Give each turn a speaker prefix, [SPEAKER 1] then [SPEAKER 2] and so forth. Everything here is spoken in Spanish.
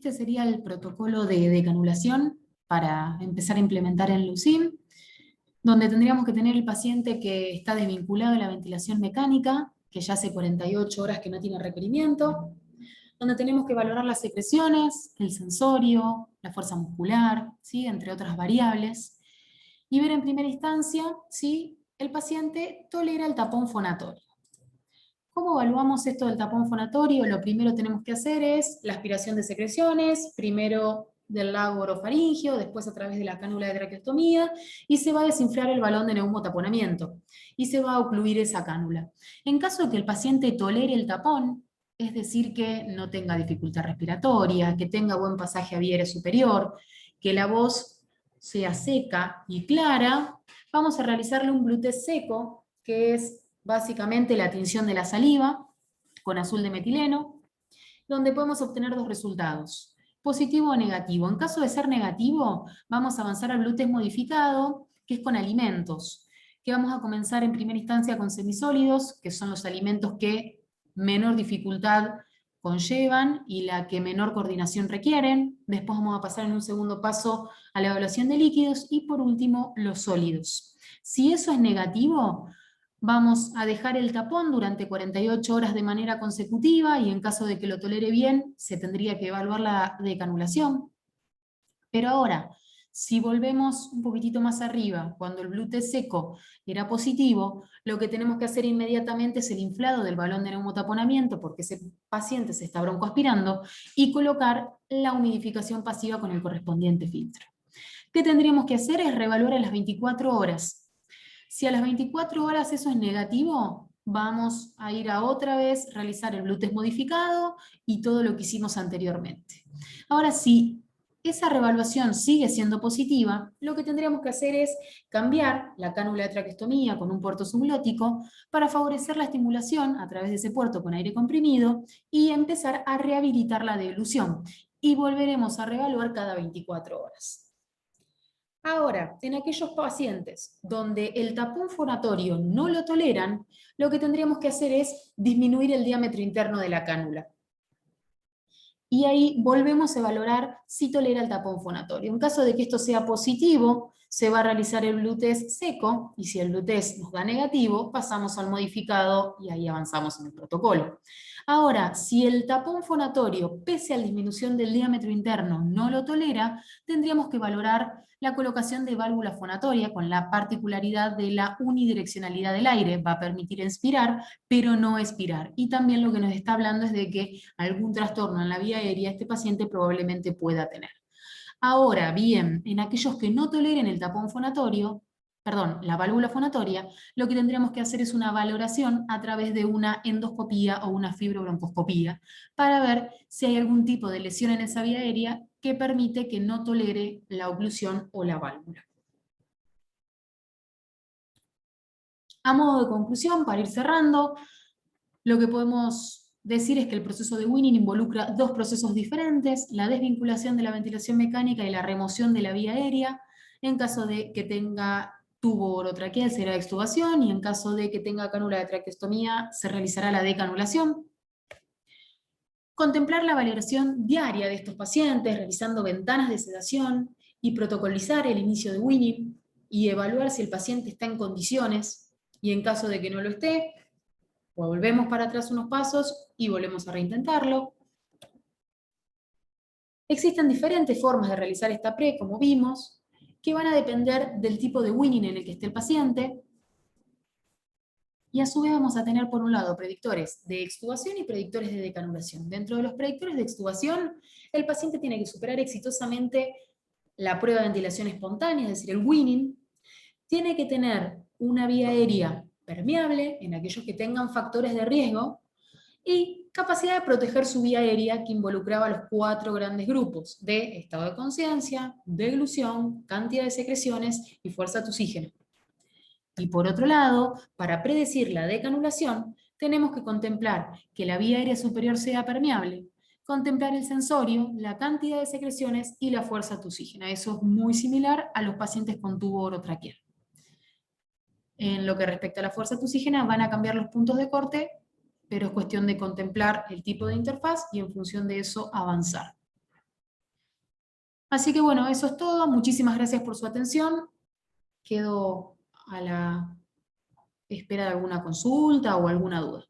[SPEAKER 1] este sería el protocolo de decanulación para empezar a implementar en LUCIM, donde tendríamos que tener el paciente que está desvinculado de la ventilación mecánica, que ya hace 48 horas que no tiene requerimiento, donde tenemos que valorar las secreciones, el sensorio, la fuerza muscular, ¿sí? Entre otras variables, y ver en primera instancia si el paciente tolera el tapón fonatorio. ¿Cómo evaluamos esto del tapón fonatorio? Lo primero que tenemos que hacer es la aspiración de secreciones, primero del lago orofaringio, después a través de la cánula de traqueostomía, y se va a desinflar el balón de neumotaponamiento, y se va a ocluir esa cánula. En caso de que el paciente tolere el tapón, es decir, que no tenga dificultad respiratoria, que tenga buen pasaje aviario superior, que la voz sea seca y clara, vamos a realizarle un blue test seco, que es básicamente la tinción de la saliva con azul de metileno, donde podemos obtener dos resultados, positivo o negativo. En caso de ser negativo, vamos a avanzar al blue test modificado, que es con alimentos, que vamos a comenzar en primera instancia con semisólidos, que son los alimentos que menor dificultad conllevan y la que menor coordinación requieren. Después vamos a pasar en un segundo paso a la evaluación de líquidos y por último los sólidos. Si eso es negativo, vamos a dejar el tapón durante 48 horas de manera consecutiva y en caso de que lo tolere bien, se tendría que evaluar la decanulación. Pero ahora, si volvemos un poquitito más arriba, cuando el blue test seco era positivo, lo que tenemos que hacer inmediatamente es el inflado del balón de neumotaponamiento, porque ese paciente se está broncoaspirando, y colocar la humidificación pasiva con el correspondiente filtro. ¿Qué tendríamos que hacer? Es reevaluar a las 24 horas. Si a las 24 horas eso es negativo, vamos a ir a otra vez realizar el blue test modificado y todo lo que hicimos anteriormente. Ahora, si esa reevaluación sigue siendo positiva, lo que tendríamos que hacer es cambiar la cánula de traqueostomía con un puerto subglótico para favorecer la estimulación a través de ese puerto con aire comprimido y empezar a rehabilitar la deglución. Y volveremos a reevaluar cada 24 horas. Ahora, en aquellos pacientes donde el tapón fonatorio no lo toleran, lo que tendríamos que hacer es disminuir el diámetro interno de la cánula. Y ahí volvemos a valorar si tolera el tapón fonatorio. En caso de que esto sea positivo, se va a realizar el blue test seco, y si el blue test nos da negativo, pasamos al modificado y ahí avanzamos en el protocolo. Ahora, si el tapón fonatorio, pese a la disminución del diámetro interno, no lo tolera, tendríamos que valorar la colocación de válvula fonatoria con la particularidad de la unidireccionalidad del aire. Va a permitir inspirar, pero no expirar. Y también lo que nos está hablando es de que algún trastorno en la vía aérea este paciente probablemente pueda tener. Ahora bien, en aquellos que no toleren el tapón fonatorio, perdón, la válvula fonatoria, lo que tendríamos que hacer es una valoración a través de una endoscopía o una fibrobroncoscopía para ver si hay algún tipo de lesión en esa vía aérea que permite que no tolere la oclusión o la válvula. A modo de conclusión, para ir cerrando, lo que podemos decir es que el proceso de Winning involucra dos procesos diferentes, la desvinculación de la ventilación mecánica y la remoción de la vía aérea. En caso de que tenga tubo orotraqueal será extubación, y en caso de que tenga cánula de traqueostomía se realizará la decanulación. Contemplar la valoración diaria de estos pacientes, realizando ventanas de sedación, y protocolizar el inicio de Winning, y evaluar si el paciente está en condiciones, y en caso de que no lo esté, volvemos para atrás unos pasos y volvemos a reintentarlo. Existen diferentes formas de realizar esta pre, como vimos, que van a depender del tipo de Winning en el que esté el paciente. Y a su vez vamos a tener por un lado predictores de extubación y predictores de decanulación. Dentro de los predictores de extubación, el paciente tiene que superar exitosamente la prueba de ventilación espontánea, es decir, el Winning. Tiene que tener una vía aérea permeable en aquellos que tengan factores de riesgo, y capacidad de proteger su vía aérea, que involucraba los 4 grandes grupos de estado de conciencia, deglución, cantidad de secreciones y fuerza de oxígeno. Y por otro lado, para predecir la decanulación, tenemos que contemplar que la vía aérea superior sea permeable, contemplar el sensorio, la cantidad de secreciones y la fuerza de oxígeno. Eso es muy similar a los pacientes con tubo orotraqueal. En lo que respecta a la fuerza de oxígeno, van a cambiar los puntos de corte, pero es cuestión de contemplar el tipo de interfaz y en función de eso avanzar. Así que bueno, eso es todo. Muchísimas gracias por su atención. Quedo a la espera de alguna consulta o alguna duda.